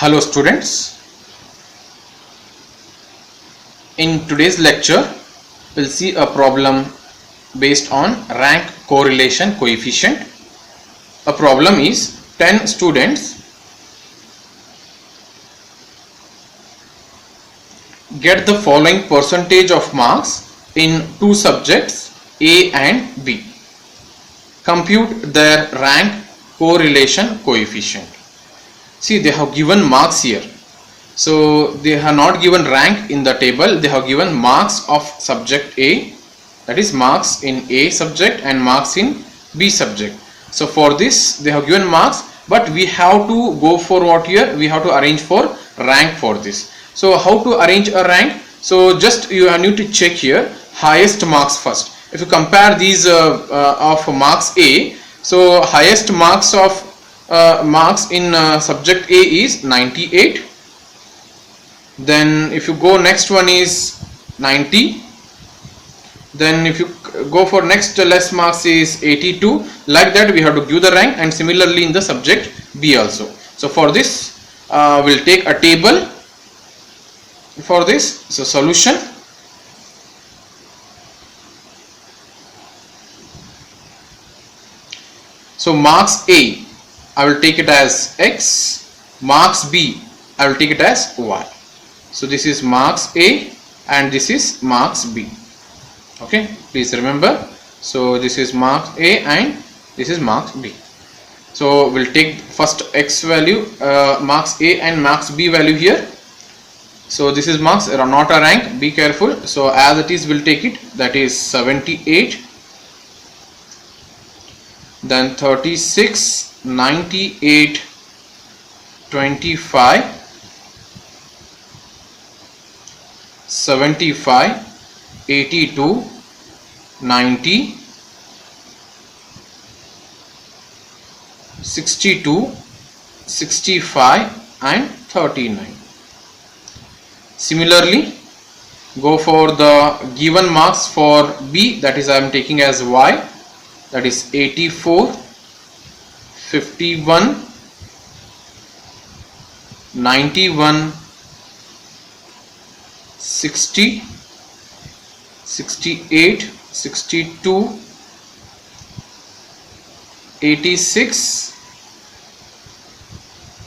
Hello students, in today's lecture we'll see a problem based on rank correlation coefficient. A problem is 10 students get the following percentage of marks in two subjects A and B. Compute their rank correlation coefficient. See, they have given marks here. So they have not given rank in the table, they have given marks of subject A, that is marks in A subject and marks in B subject. So for this they have given marks, but we have to go for what here? We have to arrange for rank for this. So how to arrange a rank? So just you need to check here highest marks first. If you compare these of marks A, so highest marks of marks in subject A is 98. Then if you go next one is 90. Then if you go for next less marks is 82. Like that we have to give the rank, and similarly in the subject B also. So for this we'll take a table for this. So solution. So marks A I will take it as X, marks B I will take it as Y. So this is marks A and this is marks B. Okay, please remember. So this is marks A and this is marks B. So we'll take first X value, marks A and marks B value here. So this is marks, not a rank, be careful. So as it is we'll take it, that is 78, then 36, 98, 25, 75, 82, 90, 62, 65 and 39. Similarly, go for the given marks for B, that is I am taking as Y, that is 84, 51, 91, 60, 68, 62, 86,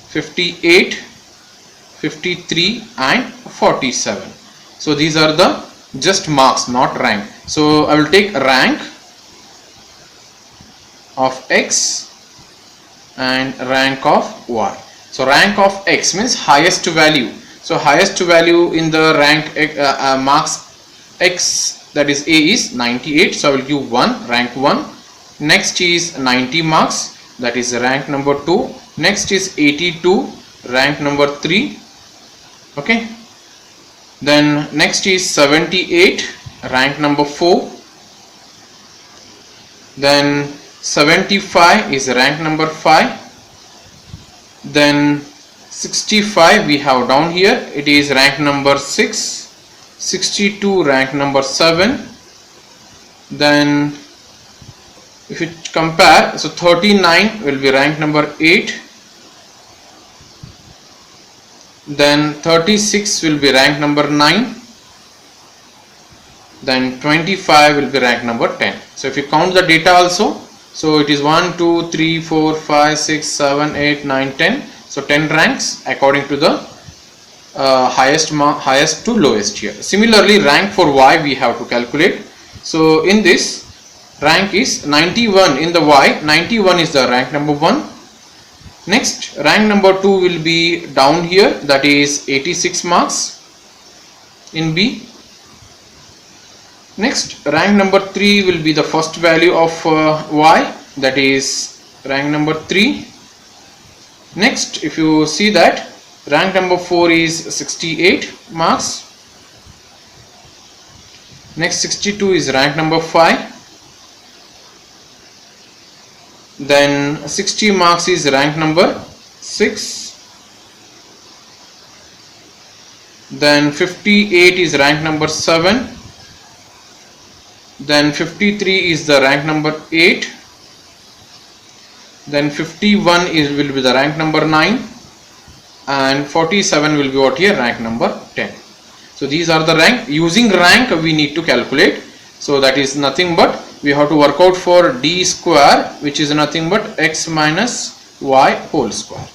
58, 53 and 47. So these are the just marks, not rank. So I will take rank of X and rank of Y. So rank of X means highest value. So highest value in the rank marks X, that is A, is 98. So I will give 1, rank 1. Next is 90 marks, that is rank number 2. Next is 82, rank number 3. Okay. Then next is 78, rank number 4. Then 75 is rank number 5. Then 65 we have down here, it is rank number 6. 62 rank number 7. Then if you compare, so 39 will be rank number 8. Then 36 will be rank number 9. Then 25 will be rank number 10. So if you count the data also, so it is 1, 2, 3, 4, 5, 6, 7, 8, 9, 10. So 10 ranks according to the highest to lowest here. Similarly, rank for Y we have to calculate. So in this, rank is 91 in the Y. 91 is the rank number 1. Next, rank number 2 will be down here, that is 86 marks in B. Next, rank number 3 will be the first value of Y, that is rank number 3. Next, if you see that, rank number 4 is 68 marks. Next, 62 is rank number 5. Then 60 marks is rank number 6. Then 58 is rank number 7. Then 53 is the rank number 8. Then 51 will be the rank number 9. and 47 will be what here, rank number 10. So these are the rank. Using rank we need to calculate. So that is nothing but we have to work out for d square, which is nothing but x minus y whole square.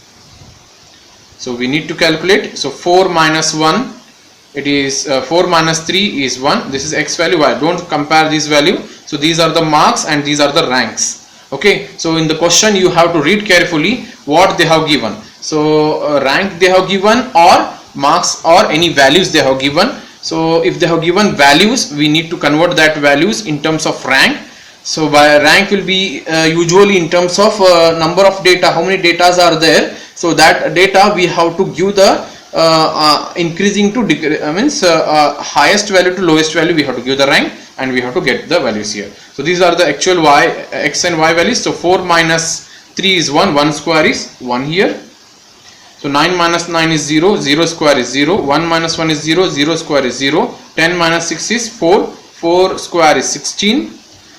So we need to calculate. So 4 minus 1, it is 4 minus 3 is 1. This is x value, y. Don't compare this value. So these are the marks and these are the ranks. Okay, so in the question you have to read carefully what they have given. So rank they have given, or marks, or any values they have given. So if they have given values, we need to convert that values in terms of rank. So by rank will be usually in terms of number of data, how many datas are there. So that data we have to give the increasing to means highest value to lowest value, we have to give the rank and we have to get the values here. So these are the actual y, x and y values. So 4 minus 3 is 1, 1 square is 1 here. So 9 minus 9 is 0, 0 square is 0, 1 minus 1 is 0, 0 square is 0, 10 minus 6 is 4, 4 square is 16,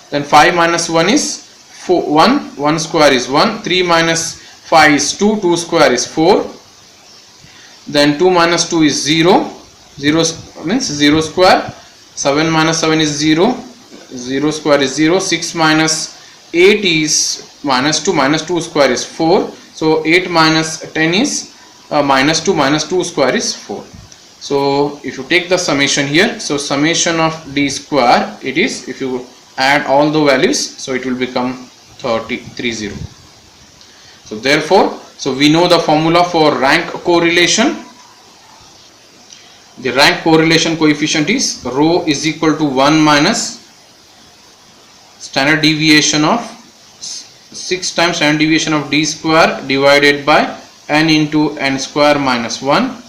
then 5 minus 1 is 4, 1, 1 square is 1, 3 minus 5 is 2, 2 square is 4, then 2 minus 2 is 0, 0 means 0 square, 7 minus 7 is 0, 0 square is 0, 6 minus 8 is minus 2 square is 4, so 8 minus 10 is minus 2 square is 4. So if you take the summation here, so summation of d square, it is, if you add all the values, so it will become 30. So therefore, so we know the formula for rank correlation. The rank correlation coefficient is rho is equal to 1 minus standard deviation of 6 times standard deviation of d square divided by n into n square minus 1.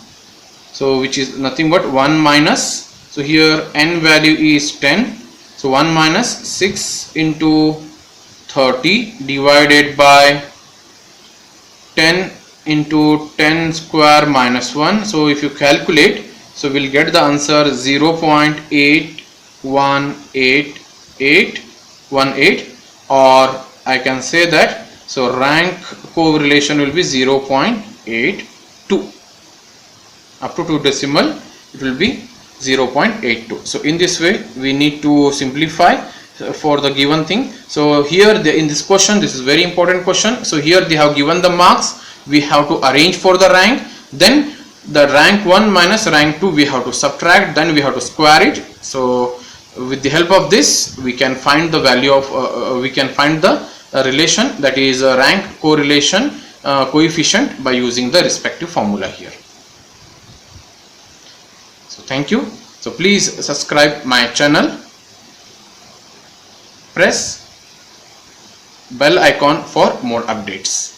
So which is nothing but 1 minus, so here n value is 10, so 1 minus 6 into 30 divided by 10 into 10 square minus 1. So if you calculate, so we'll get the answer 0.81818, or I can say that, so rank correlation will be 0.82. Up to 2 decimal it will be 0.82. So in this way we need to simplify for the given thing. So here in this question, this is very important question. So here they have given the marks, we have to arrange for the rank, then the rank 1 minus rank 2 we have to subtract, then we have to square it. So with the help of this we can find the value of we can find the relation, that is rank correlation coefficient, by using the respective formula here. So thank you. So please subscribe my channel, press bell icon for more updates.